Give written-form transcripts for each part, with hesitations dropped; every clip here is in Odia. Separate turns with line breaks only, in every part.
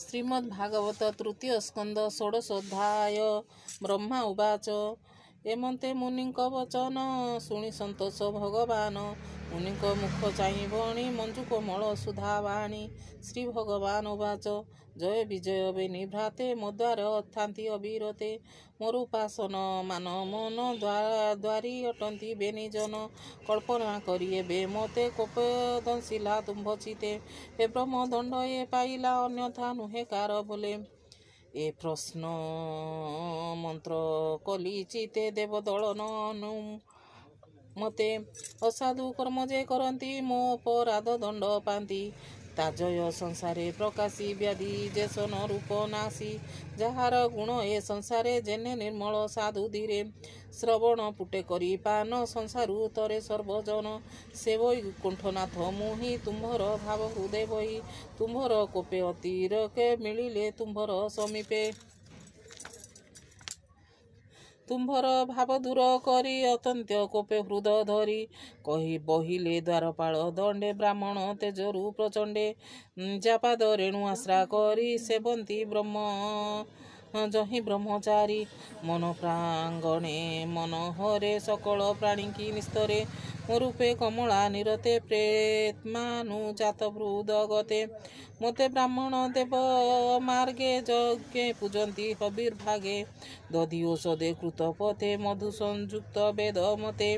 ଶ୍ରୀମଦ୍ଭାଗବତ ତୃତୀୟ ସ୍କନ୍ଧ ଷୋଡ଼ଶୋଧ୍ୟାୟ। ବ୍ରହ୍ମା ଉବାଚ ଏମନ୍ତେ ମୁନିଙ୍କ ବଚନ ଶୁଣି ସନ୍ତୋଷ ଭଗବାନ। ମୁନିଙ୍କ ମୁଖ ଚାହିଁ ବଣି ମଞ୍ଜୁ କୋମଳ ସୁଧା ବାଣୀ। ଶ୍ରୀ ଭଗବାନ ଉବାଚ ଜୟ ବିଜୟ ବେନି ଭ୍ରାତେ ମଦ୍ୱାର ଅଥାନ୍ତି ଅବିରତେ। ମୋର ଉପାସନ ମାନ ମନ ଦ୍ୱାରୀ ଅଟନ୍ତି ବେନି ଜନ। କଳ୍ପନା କରି ଏବେ ମତେ କୋପ ଦଂଶିଲା ତୁମ୍ଭ ଚିତେ। ଏ ବ୍ରହ୍ମ ଦଣ୍ଡ ଏ ପାଇଲା ଅନ୍ୟଥା ନୁହେଁ କାର ବୋଲେ। ଏ ପ୍ରଶ୍ନ ମନ୍ତ୍ର କଲି ଚିତେ ଦେବ ଦଳନ ମତେ। ଅସାଧୁ କର୍ମ ଯେ କରନ୍ତି ମୋ ଅପରାଧ ଦଣ୍ଡ ପାନ୍ତି। ତାଜୟ ସଂସାରେ ପ୍ରକାଶୀ ବ୍ୟାଧି ଯେସନ ରୂପ ନାଶୀ। ଯାହାର ଗୁଣ ଏ ସଂସାରେ ଯେନେ ନିର୍ମଳ ସାଧୁ ଧୀରେ। ଶ୍ରବଣ ପୁଟେ କରି ପାନ ସଂସାରୁ ତରେ ସର୍ବଜନ। ସେ ବହି କୁଣ୍ଠନାଥ ମୁହିଁ ତୁମ୍ଭର ଭାବ ହୃଦୟ ବହି। ତୁମ୍ଭର କୋପେ ଅତିରକେ ମିଳିଲେ ତୁମ୍ଭର ସମୀପେ। ତୁମ୍ଭର ଭାବ ଦୂର କରି ଅତନ୍ତ୍ୟ କୋପେ ହୃଦ ଧରି। କହି ବହିଲେ ଦ୍ୱାରପାଳ ଦଣ୍ଡେ ବ୍ରାହ୍ମଣ ତେଜରୁ ପ୍ରଚଣ୍ଡେ। ଯାପାଦ ରେଣୁ ଆଶ୍ରା କରି ସେବନ୍ତି ବ୍ରହ୍ମ ଯହିଁ ବ୍ରହ୍ମଚାରୀ। ମନ ପ୍ରାଙ୍ଗଣେ ମନୋହରେ ସକଳ ପ୍ରାଣୀକି ନିସ୍ତରେ। ମୋ ରୂପେ କମଳା ନିରତେ ପ୍ରେମାନୁଜାତ ହୃଦଗତେ। ମତେ ବ୍ରାହ୍ମଣ ଦେବ ମାର୍ଗେ ଯଜ୍ଞେ ପୂଜନ୍ତି ହବିର୍ଭାଗେ। ଦଧି ଔଷଧେ କୃତ ପଥେ ମଧୁ ସଂଯୁକ୍ତ ବେଦ ମତେ।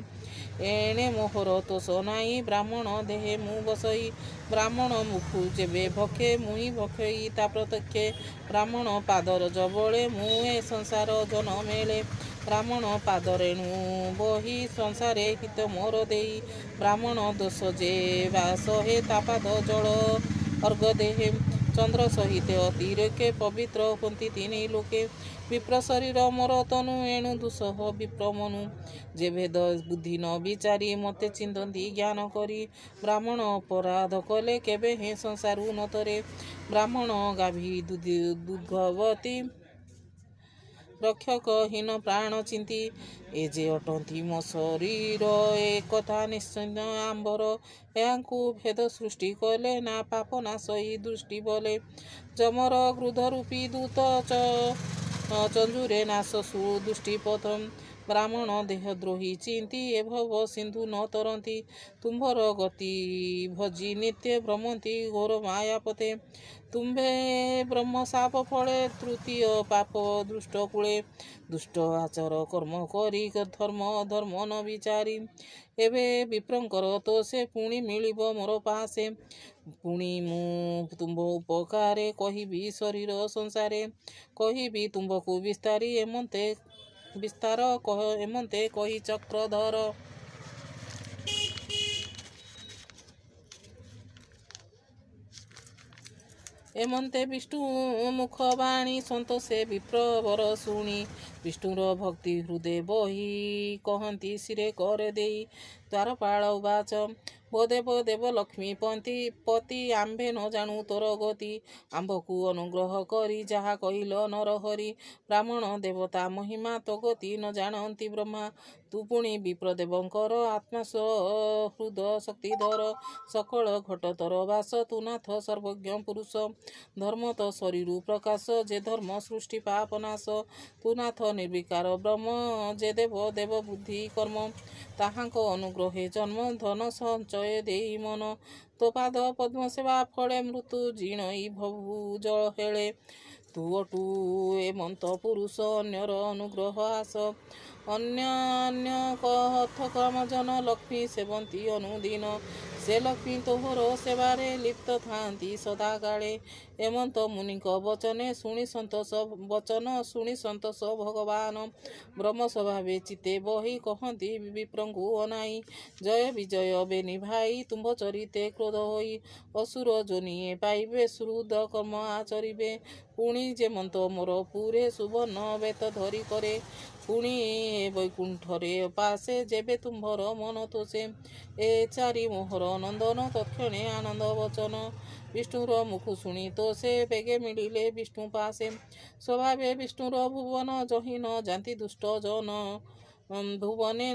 ଏଣେ ମୋହର ତୋଷ ନାଇଁ ବ୍ରାହ୍ମଣ ଦେହେ ମୁଁ ବସଇ। ବ୍ରାହ୍ମଣ ମୁଖୁ ଯେବେ ଭକ୍ଷେ ମୁଇଁ ଭକ୍ଷଇ ତା ପ୍ରତ୍ୟକ୍ଷେ। ବ୍ରାହ୍ମଣ ପାଦ ରଜ ବଳେ ମୁଁ ଏ ସଂସାର ଜନ ମେଳେ। ବ୍ରାହ୍ମଣ ପାଦ ରେଣୁ ବହି ସଂସାରେ ହିତ ମୋର ଦେଇ। ବ୍ରାହ୍ମଣ ଦୋଷ ଯେ ବା ସହେ ତା ପାଦ ଜଳ ଅର୍ଘ ଦେହେ। ଚନ୍ଦ୍ର ସହିତେ ଅତିରେକେ ପବିତ୍ର ହୁଅନ୍ତି ତିନି ଲୋକେ। ବିପ୍ର ଶରୀର ମୋର ତନୁ ଏଣୁ ଦୁଃସହ ବିପ୍ର ମନୁ। ଯେ ଭେଦ ବୁଦ୍ଧି ନ ବିଚାରି ମତେ ଚିନ୍ତନ୍ତି ଜ୍ଞାନ କରି। ବ୍ରାହ୍ମଣ ଅପରାଧ କଲେ କେବେ ହେଁ ସଂସାରୁ ନତରେ। ବ୍ରାହ୍ମଣ ଗାଭୀ ଦୁଗ୍ଧବତୀ ରକ୍ଷକ ହୀନ ପ୍ରାଣ ଚିନ୍ତି। ଏ ଯେ ଅଟନ୍ତି ମୋ ଶରୀର ଏ କଥା ନିଶ୍ଚୟ ଆମ୍ବର। ଏହାଙ୍କୁ ଭେଦ ସୃଷ୍ଟି କଲେ ନା ପାପ ନାଶଇ ଦୃଷ୍ଟି ବଲେ। ଯମର କ୍ରୋଧ ରୂପୀ ଦୂତ ଚଞ୍ଜୁରେ ନାଶ ସୁଦୃଷ୍ଟି ପଥ। ବ୍ରାହ୍ମଣ ଦେହ ଦ୍ରୋହୀ ଚିନ୍ତି ଏ ଭବ ସିନ୍ଧୁ ନ ତରନ୍ତି। ତୁମ୍ଭର ଗତି ଭଜି ନିତ୍ୟ ଭ୍ରମନ୍ତି ଘୋର ମାୟା ପଥେ। ତୁମ୍ଭେ ବ୍ରହ୍ମ ଶାପ ଫଳେ ତୃତୀୟ ପାପ ଦୃଷ୍ଟ କୂଳେ। ଦୁଷ୍ଟ ଆଚର କର୍ମ କରି ଧର୍ମ ଅଧର୍ମ ନ ବିଚାରି। ଏବେ ବିପ୍ରଙ୍କର ତୋଷେ ପୁଣି ମିଳିବ ମୋର ପାଶେ। ପୁଣି ମୁଁ ତୁମ୍ଭ ଉପକାରେ କହିବି ଶରୀର ସଂସାରେ। କହିବି ତୁମ୍ଭକୁ ବିସ୍ତାରି ଏମନ୍ତେ କହି ଚକ୍ରଧର। ଏମନ୍ତେ ବିଷ୍ଣୁ ମୁଖ ବାଣୀ ସନ୍ତୋଷେ ବିପ୍ରବର ଶୁଣି। ବିଷ୍ଣୁର ଭକ୍ତି ହୃଦେ ବହି କହନ୍ତି ଶିରେ କରେ ଦେଇ। ଦ୍ୱାରପାଳ ଉବାଚ ବୋ ଦେବ ଦେବ ଲକ୍ଷ୍ମୀ ପତି ଆମ୍ଭେ ନ ଜାଣୁ ତୋର ଗତି। ଆମ୍ଭକୁ ଅନୁଗ୍ରହ କରି ଯାହା କହିଲ ନରହରି। ବ୍ରାହ୍ମଣ ଦେବତା ମହିମା ତୋ ଗତି ନ ଜାଣନ୍ତି ବ୍ରହ୍ମା। ତୁ ପୁଣି ବିପ୍ରଦେବଙ୍କର ଆତ୍ମା ହୃଦ ଶକ୍ତିଧର। ସକଳ ଘଟ ତୋର ବାସ ତୁ ନାଥ ସର୍ବଜ୍ଞ ପୁରୁଷ। ଧର୍ମ ତ ଶରୀରୁ ପ୍ରକାଶ ଯେ ଧର୍ମ ସୃଷ୍ଟି ପାପ ନାଶ। ତୁ ନାଥ ନିର୍ବିକାର ବ୍ରହ୍ମ ଯେ ଦେବ ଦେବ ବୁଦ୍ଧି କର୍ମ। ତାହାଙ୍କ ଅନୁଗ୍ରହେ ଜନ୍ମ ଧନ ସଞ୍ଚୟ ଦେଇ ମନ। ତୋ ପାଦ ପଦ୍ମ ସେବା ଫଳେ ମୃତ୍ୟୁ ଜିଣଇ ଭବୁ ଜଳ ହେଳେ। ତୁ ଅଟୁ ଏମନ୍ତ ପୁରୁଷ ଅନ୍ୟର ଅନୁଗ୍ରହ ଆସ। ଅନ୍ୟାନ୍ୟ ଅର୍ଥ କାମ ଜନ ଲକ୍ଷ୍ମୀ ସେବନ୍ତି ଅନୁଦିନ। ସେ ଲକ୍ଷ୍ମୀ ତୋହର ସେବାରେ ଲିପ୍ତ ଥାନ୍ତି ସଦାକାଳେ। ଏମନ୍ତ ମୁନିଙ୍କ ବଚନ ଶୁଣି ସନ୍ତୋଷ ଭଗବାନ। ବ୍ରହ୍ମ ସ୍ୱଭାବେ ଚିତେ ବହି କହନ୍ତି ବିପ୍ରଙ୍କୁ ଅନାଇ। ଜୟ ବିଜୟ ବେନି ଭାଇ ତୁମ୍ଭ ଚରିତେ କ୍ରୋଧ ହୋଇ। ଅସୁର ଯୋନିଏ ପାଇବେ ସୁହୃଦ କର୍ମ ଆଚରିବେ। ପୁଣି ଯେମନ୍ତ ମୋର ପୁରେ ସୁବର୍ଣ୍ଣ ବେତ ଧରି କରେ। ପୁଣି ଏ ବୈକୁଣ୍ଠରେ ପାଶେ ଯେବେ ତୁମ୍ଭର ମନ ତୋଷେ। ଏ ଚାରି ମୋହର ନନ୍ଦନ ତତ୍କ୍ଷଣେ ଆନନ୍ଦ ବଚନ। ବିଷ୍ଣୁର ମୁଖୁ ଶୁଣି ତୋଷେ ବେଗେ ମିଳିଲେ ବିଷ୍ଣୁ ପାଶେ। ସ୍ୱଭାବେ ବିଷ୍ଣୁର ଭୁବନ ଯହିଁ ନ ଯାନ୍ତି ଦୁଷ୍ଟ ଜନ। ଭୁବନେ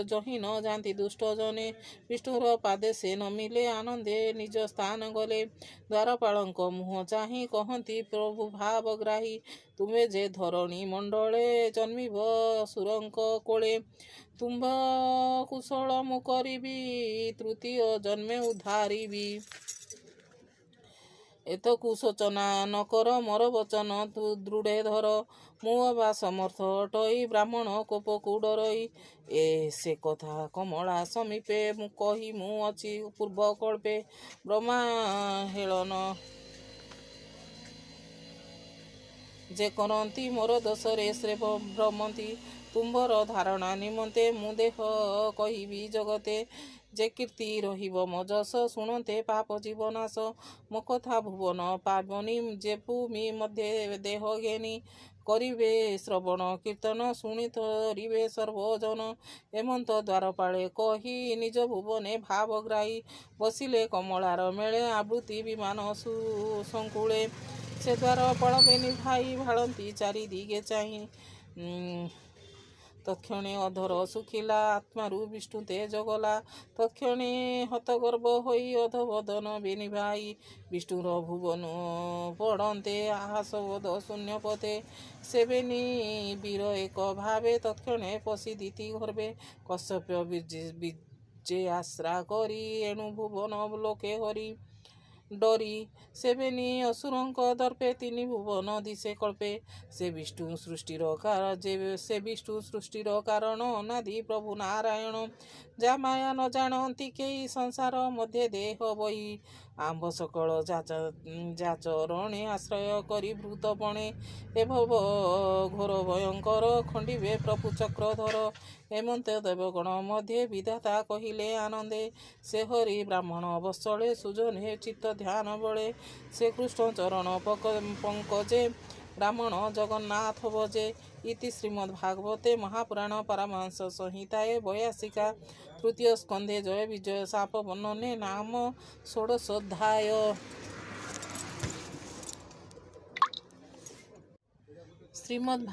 ଯହିଁ ନ ଯାଆନ୍ତି ଦୁଷ୍ଟ ଜନେ। ବିଷ୍ଣୁର ପାଦେ ସେ ନ ମିଲେ ଆନନ୍ଦେ ନିଜ ସ୍ଥାନ ଗଲେ। ଦ୍ୱାରପାଳଙ୍କ ମୁହଁ ଚାହିଁ କହନ୍ତି ପ୍ରଭୁ ଭାବଗ୍ରାହୀ। ତୁମେ ଯେ ଧରଣୀ ମଣ୍ଡଳେ ଜନ୍ମିବ ସୁରଙ୍କ କୋଳେ। ତୁମ୍ଭ କୁଶଳ ମୁଁ କରିବି ତୃତୀୟ ଜନ୍ମେ ଉଦ୍ଧାରିବି। ଏତକୁ ଶୋଚନା ନ କର ମୋର ବଚନ ଦୃଢ଼େ ଧର। ମୁଁ ଅବା ସମର୍ଥ ଅଟଇ ବ୍ରାହ୍ମଣ କୋପକୁ ଡରଇ। ସେ କଥା କମଳା ସମୀପେ ମୁଁ କହି ମୁଁ ଅଛି ପୂର୍ବ କଳ୍ପେ। ବ୍ରହ୍ମା ହେଳନ ଯେ କରନ୍ତି ମୋର ଦୋଷରେ ସେ ଭ୍ରମନ୍ତି। ତୁମ୍ଭର ଧାରଣା ନିମନ୍ତେ ମୁଁ ଦେହ କହିବି ଜଗତେ। ଯେ କୀର୍ତ୍ତି ରହିବ ମୋ ଯଶ ଶୁଣନ୍ତେ ପାପ ଜୀବନାଶ। ମୋ କଥା ଭୁବନ ପାବନି ଯେ ଭୂମି ମଧ୍ୟ ଦେହ ଘେନି। କରିବେ ଶ୍ରବଣ କୀର୍ତ୍ତନ ଶୁଣି ତରିବେ ସର୍ବଜନ। ଏମନ୍ତ ଦ୍ୱାରପାଳେ କହି ନିଜ ଭୁବନେ ଭାବଗ୍ରାହୀ। ବସିଲେ କମଳାର ମେଳେ ଆବୃତ୍ତି ବିମାନ ସୁସଙ୍କୁଳେ। ସେ ଦ୍ୱାରପାଳ ବେନି ଭାଇ ଭାଳନ୍ତି ଚାରିଦିଗେ ଚାହିଁ। ତକ୍ଷଣେ ଅଧର ଶୁଖିଲା ଆତ୍ମାରୁ ବିଷ୍ଣୁ ତେଜ ଗଲା। ତକ୍ଷଣେ ହତଗର୍ବ ହୋଇ ଅଧବଦନ ବେନି ଭାଇ। ବିଷ୍ଣୁର ଭୁବନ ପଡ଼ନ୍ତେ ଆହାସବୋଧ ଶୂନ୍ୟ ପଥେ। ସେ ବେନି ବୀର ଏକ ଭାବେ ତକ୍ଷଣେ ପଶି ଦିତି ଗର୍ଭେ। କଶ୍ୟପ ବିଜେ ଆଶ୍ରା କରି ଏଣୁ ଭୁବନ ଲୋକେ ହରି ଡରି। ସେ ବେନି ଅସୁରଙ୍କ ଦର୍ପେ ତିନି ଭୁବନ ଦିଶେ କଳ୍ପେ। ସେ ବିଷ୍ଣୁ ସୃଷ୍ଟିର କାରଣ ଅନାଦି ପ୍ରଭୁ ନାରାୟଣ। ଯା ମାୟା ନ ଜାଣନ୍ତି କେହି ସଂସାର ମଧ୍ୟେ ଦେହ ବହି। ଆମ୍ଭ ସକଳ ଯାଚରଣେ ଆଶ୍ରୟ କରି ଭୃତପଣେ। ଏ ଭବ ଘୋର ଭୟଙ୍କର ଖଣ୍ଡିବେ ପ୍ରଭୁ ଚକ୍ରଧର। ଏମନ୍ତ ଦେବଗଣ ମଧ୍ୟେ ବିଧାତା କହିଲେ ଆନନ୍ଦେ। ସେ ହରି ବ୍ରାହ୍ମଣ ବତ୍ସଳେ ସୁଜନେ ଚିତ୍ତ ଧ୍ୟାନ ବଳେ। ସେ କୃଷ୍ଣ ଚରଣ ପଙ୍କଜେ ବ୍ରାହ୍ମଣ ଜଗନ୍ନାଥ ଭଜେ। ଇତି ଶ୍ରୀମଦ୍ଭାଗବତେ ମହାପୁରାଣ ପାରମହଂସ ସଂହିତାଏ 82 ତୃତୀୟ ସ୍କନ୍ଧେ ଜୟ ବିଜୟ ଶାପ ବର୍ଣ୍ଣନେ ନାମ ଷୋଡ଼ଶୋଧ୍ୟାୟ। ଶ୍ରୀମଦ୍